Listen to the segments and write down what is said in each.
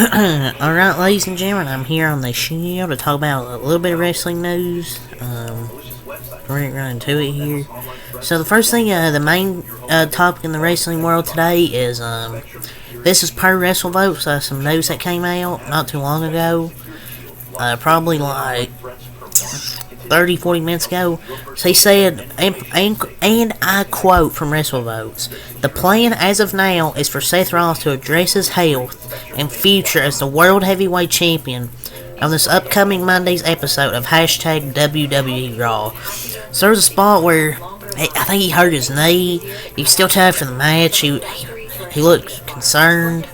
Alright, ladies and gentlemen, I'm here on the show to talk about a little bit of wrestling news. We're gonna run into it here. So the first thing, the main topic in the wrestling world today is, this is per WrestleVotes, some news that came out not too long ago. Probably like 30-40 minutes ago. So he said, and I quote from WrestleVotes, "The plan as of now is for Seth Rollins to address his health and future as the World Heavyweight Champion on this upcoming Monday's episode of Hashtag WWE Raw." So there was a spot where I think he hurt his knee. He was still tired for the match. He looked concerned.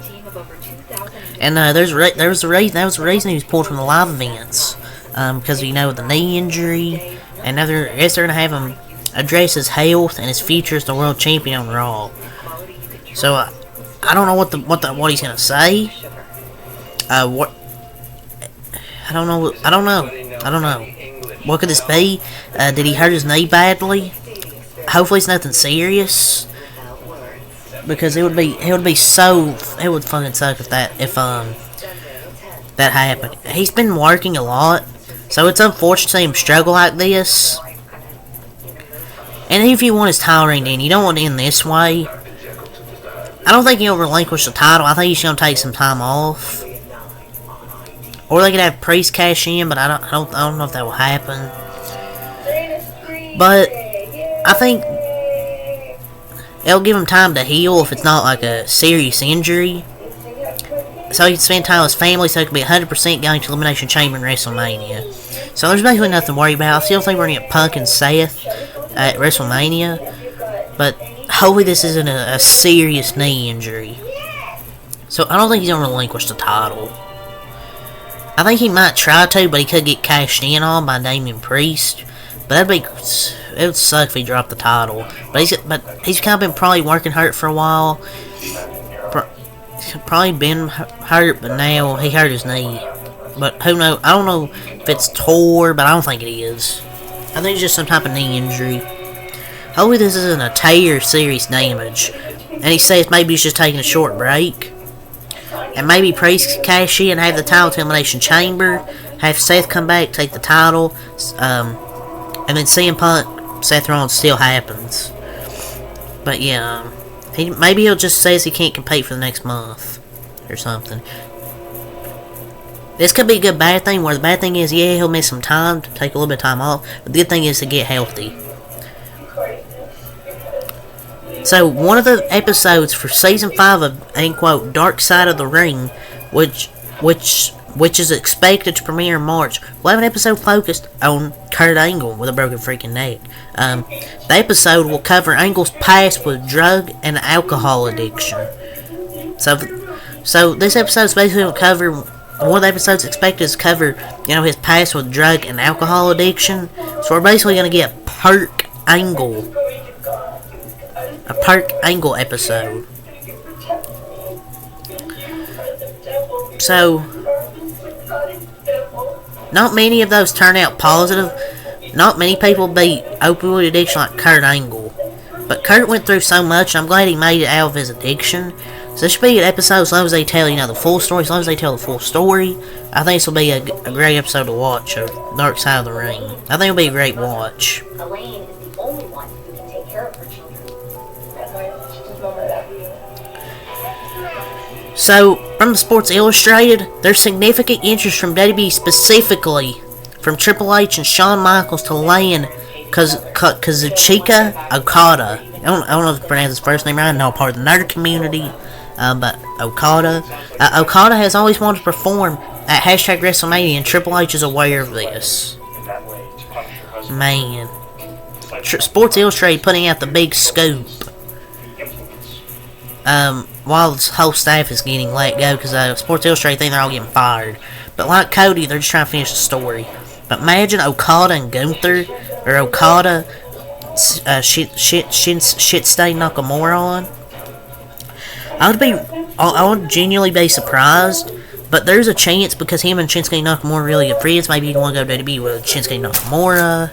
And that was the reason he was pulled from the live events. Because of, the knee injury, and now they're going to have him address his health and his future as the world champion on Raw. So I don't know what he's going to say. I don't know. What could this be? Did he hurt his knee badly? Hopefully it's nothing serious. Because it would fucking suck if that happened. He's been working a lot. So it's unfortunate to see him struggle like this. And if you want his title reign in, you don't want to end this way. I don't think he'll relinquish the title. I think he's going to take some time off. Or they could have Priest cash in, but I don't know if that will happen. But I think it'll give him time to heal if it's not like a serious injury. So he can spend time with his family, so he can be 100% going to Elimination Chamber in WrestleMania. So there's basically nothing to worry about. I still think we're going to get Punk and Seth at WrestleMania. But hopefully this isn't a serious knee injury. So I don't think he's going to relinquish the title. I think he might try to, but he could get cashed in on by Damian Priest. But it would suck if he dropped the title. But he's kind of been probably working hurt for a while. Probably been hurt, but now he hurt his knee. But who knows? I don't know if it's tore, but I don't think it is. I think it's just some type of knee injury. Hopefully this isn't a tear or serious damage. And he says maybe he's just taking a short break. And maybe Priest cash in and have the title to Elimination Chamber. Have Seth come back, take the title. And then CM Punk, Seth Rollins still happens. But yeah, maybe he'll just say he can't compete for the next month. Or something. This could be a good bad thing, where the bad thing is, yeah, he'll miss some time to take a little bit of time off, but the good thing is to get healthy. So, one of the episodes for Season 5 of, unquote, Dark Side of the Ring, which is expected to premiere in March, will have an episode focused on Kurt Angle with a broken freaking neck. The episode will cover Angle's past with drug and alcohol addiction. So this episode is basically going to cover, one of the episodes expected is to cover, his past with drug and alcohol addiction. So we're basically going to get a Perk Angle episode. So, not many of those turn out positive. Not many people beat opioid addiction like Kurt Angle. But Kurt went through so much, and I'm glad he made it out of his addiction. So this should be an episode as long as they tell, the full story. As long as they tell the full story, I think this will be a great episode to watch of Dark Side of the Ring. I think it'll be a great watch. Elaine is the only one who can take care of her children. So, from Sports Illustrated, there's significant interest from WWE, specifically from Triple H and Shawn Michaels, to land Kazuchika Okada. I don't know if I pronounce his first name right. I know part of the nerd community, but Okada. Okada has always wanted to perform at Hashtag WrestleMania, and Triple H is aware of this. Man. Sports Illustrated putting out the big scoop. While this whole staff is getting let go, because Sports Illustrated think they're all getting fired. But like Cody, they're just trying to finish the story. But imagine Okada and Gunther, or Okada, Shinsuke Nakamura on. I would genuinely be surprised, but there's a chance because him and Shinsuke Nakamura are really good friends. Maybe you'd want to go to WWE with Shinsuke Nakamura.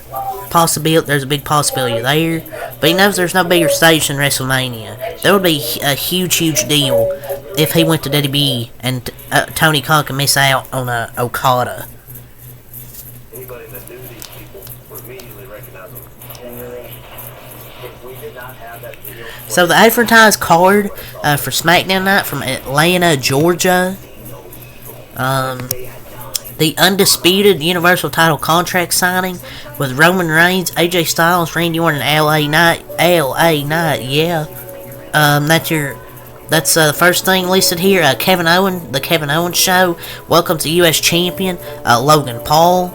possibility. There's a big possibility there, but he knows there's no bigger stage than WrestleMania. That would be a huge, huge deal if he went to WWE and Tony Khan could miss out on Okada. Anybody that knew these people would immediately recognize them. If we did not have that video. So the advertised card for SmackDown Night from Atlanta, Georgia. The undisputed Universal title contract signing with Roman Reigns, AJ Styles, Randy Orton, and LA Knight. Yeah. That's the first thing listed here. Kevin Owens, the Kevin Owens Show. Welcome to U.S. Champion Logan Paul.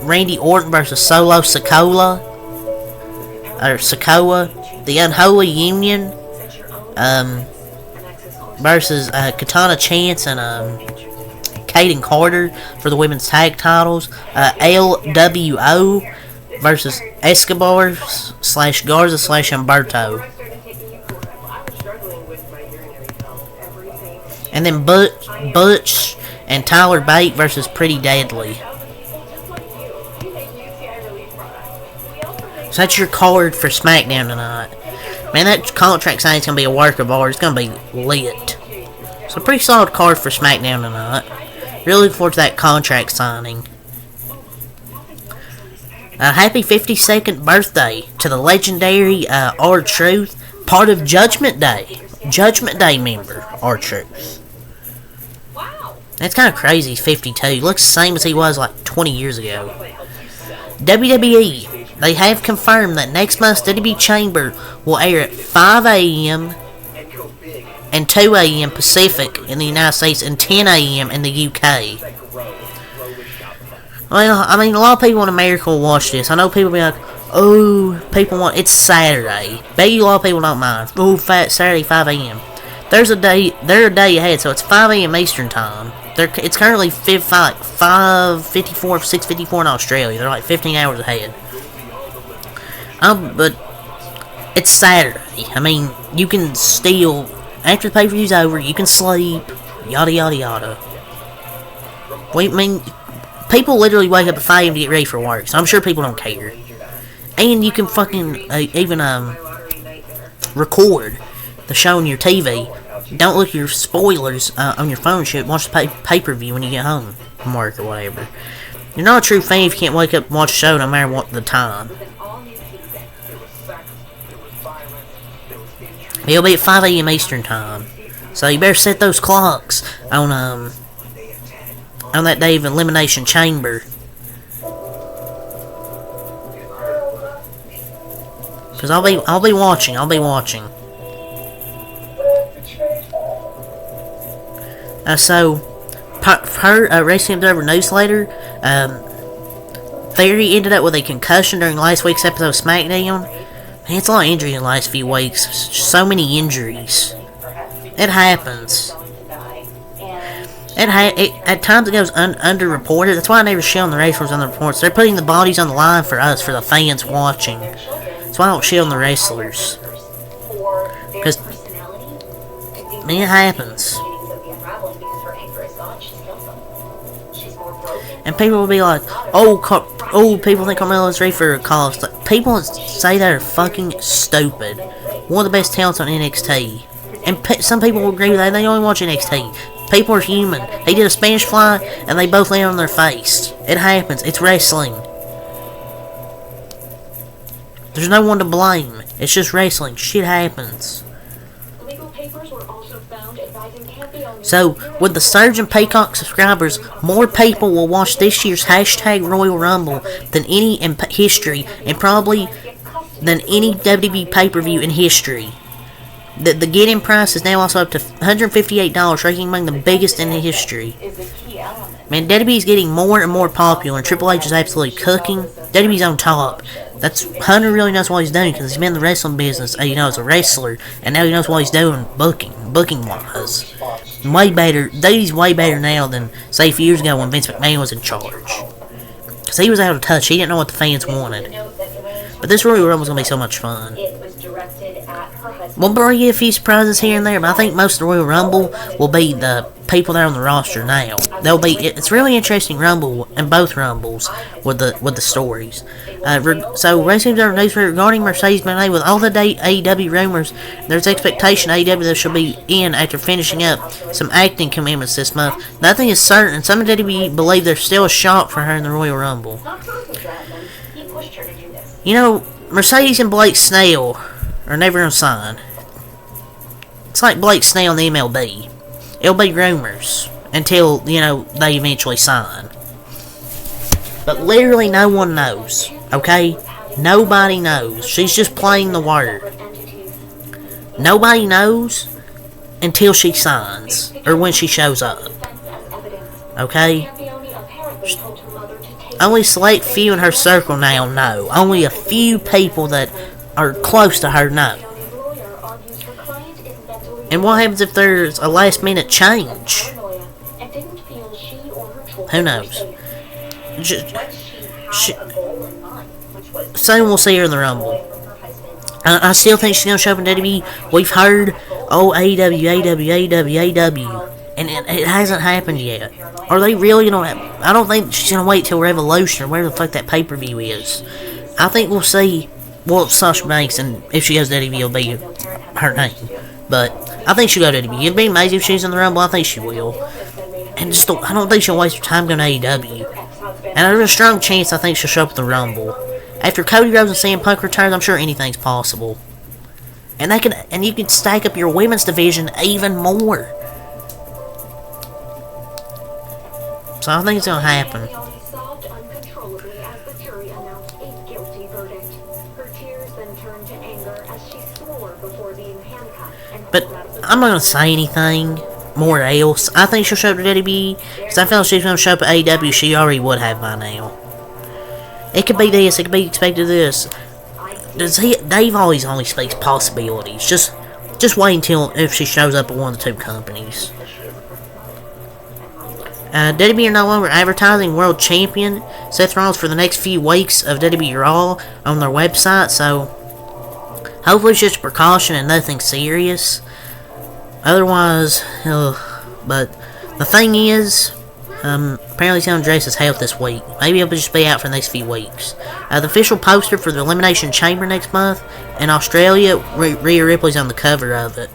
Randy Orton versus Solo Sikoa. The Unholy Union versus Katana Chance and Kaden Carter for the women's tag titles. LWO versus Escobar / Garza / Humberto. And then Butch and Tyler Bate versus Pretty Deadly. So that's your card for SmackDown tonight. Man, that contract signing is going to be a work of art. It's going to be lit. So pretty solid card for SmackDown tonight. Really looking forward to that contract signing. Happy 52nd birthday to the legendary R-Truth, part of Judgment Day. Judgment Day member, R-Truth. That's kind of crazy, he's 52. He looks the same as he was like 20 years ago. WWE, they have confirmed that next month's WWE Chamber will air at 5 a.m. and 2 a.m. Pacific in the United States and 10 a.m. in the UK. Well, I mean, a lot of people in America will watch this. I know people will be like, oh, it's Saturday. Bet you a lot of people don't mind. Oh, Saturday, 5 a.m. They're a day ahead, so it's 5 a.m. Eastern Time. It's currently 5:54, 6:54 in Australia. They're like 15 hours ahead. But it's Saturday. I mean, you can still, after the pay-per-view's over, you can sleep, yada yada yada. I mean, people literally wake up at 5 a.m. to get ready for work, so I'm sure people don't care. And you can fucking even record the show on your TV. Don't look at your spoilers on your phone shit. Watch the pay-per-view when you get home from work or whatever. You're not a true fan if you can't wake up and watch the show no matter what the time. It'll be at 5 a.m. Eastern Time. So you better set those clocks on that day of Elimination Chamber. Cause I'll be watching. So, per Wrestling Observer Newsletter, Theory ended up with a concussion during last week's episode of SmackDown. Man, it's a lot of injury in the last few weeks. So many injuries. It happens. At times it goes underreported. That's why I never show on the wrestlers on the reports. They're putting the bodies on the line for us, for the fans watching. That's why I don't show on the wrestlers. Because, man, it happens. And people will be like, oh, people think Carmelo's ready for a call. People say they're fucking stupid. One of the best talents on NXT. And some people will agree with that. They only watch NXT. People are human. They did a Spanish fly, and they both land on their face. It happens. It's wrestling. There's no one to blame. It's just wrestling. Shit happens. So, with the surge in Peacock subscribers, more people will watch this year's hashtag Royal Rumble than any in history, and probably than any WWE pay-per-view in history. The get-in price is now also up to $158, ranking among the biggest in history. Man, WWE's getting more and more popular, and Triple H is absolutely cooking. WWE's on top. Hunter really knows what he's doing, because he's been in the wrestling business, as a wrestler, and now he knows what he's doing booking-wise. Way better. WWE's way better now than, say, a few years ago when Vince McMahon was in charge. Because he was out of touch. He didn't know what the fans wanted. But this Royal Rumble's going to be so much fun. We'll bring you a few surprises here and there, but I think most of the Royal Rumble will be the people that are on the roster now. It's really interesting Rumble and both Rumbles with the stories. So Wrestling Observer News regarding Mercedes Moné, with all the AEW rumors, there's expectation AEW that she'll be in after finishing up some acting commitments this month. Nothing is certain, and some of WWE believe there's still a shot for her in the Royal Rumble. He pushed her to do this. You know, Mercedes and Blake Snell are never gonna sign. It's like Blake Snell and the MLB. It'll be rumors until, they eventually sign. But literally no one knows, okay? Nobody knows. She's just playing the word. Nobody knows until she signs, or when she shows up. Okay? Only select few in her circle now know. Only a few people that are close to her know. And what happens if there's a last minute change? Who knows? Soon we'll see her in the Rumble. I still think she's going to show up in WWE. We've heard, AEW. And it hasn't happened yet. Are they really going to... I don't think she's going to wait till Revolution or where the fuck that pay-per-view is. I think we'll see... Well, Sasha Banks, and if she goes to WWE, it'll be her name. But I think she'll go to WWE. It'd be amazing if she's in the Rumble. I think she will. And I don't think she'll waste her time going to AEW. And there's a strong chance I think she'll show up at the Rumble. After Cody Rhodes and CM Punk returns, I'm sure anything's possible. And you can stack up your women's division even more. So I think it's gonna happen. But I'm not gonna say anything more else. I think she'll show up to WWE, because I feel like she's gonna show up at AEW. She already would have by now. It could be this. It could be expected this. Dave always only speaks possibilities. Just wait until if she shows up at one of the two companies. WWE are no longer advertising World Champion Seth Rollins for the next few weeks of WWE Raw on their website, so hopefully it's just a precaution and nothing serious. Otherwise, but the thing is, apparently he's going to address his health this week. Maybe he'll just be out for the next few weeks. The official poster for the Elimination Chamber next month in Australia, Rhea Ripley's on the cover of it.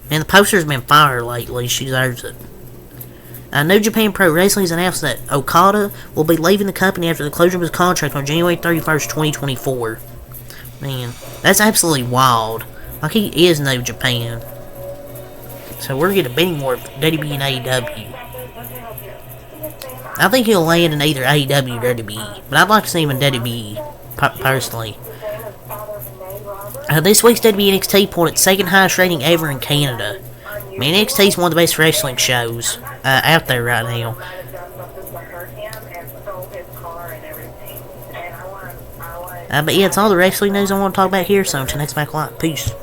And the poster's been fire lately. She deserves it. New Japan Pro Wrestling has announced that Okada will be leaving the company after the closure of his contract on January 31st, 2024. Man, that's absolutely wild. Like, he is New Japan. So we're getting a bidding war of WWE and AEW. I think he'll land in either AEW or WWE, but I'd like to see him in WWE, personally. This week's WWE NXT pulled its second highest rating ever in Canada. I mean, NXT is one of the best wrestling shows out there right now. But yeah, it's all the wrestling news I want to talk about here, so until next time, peace.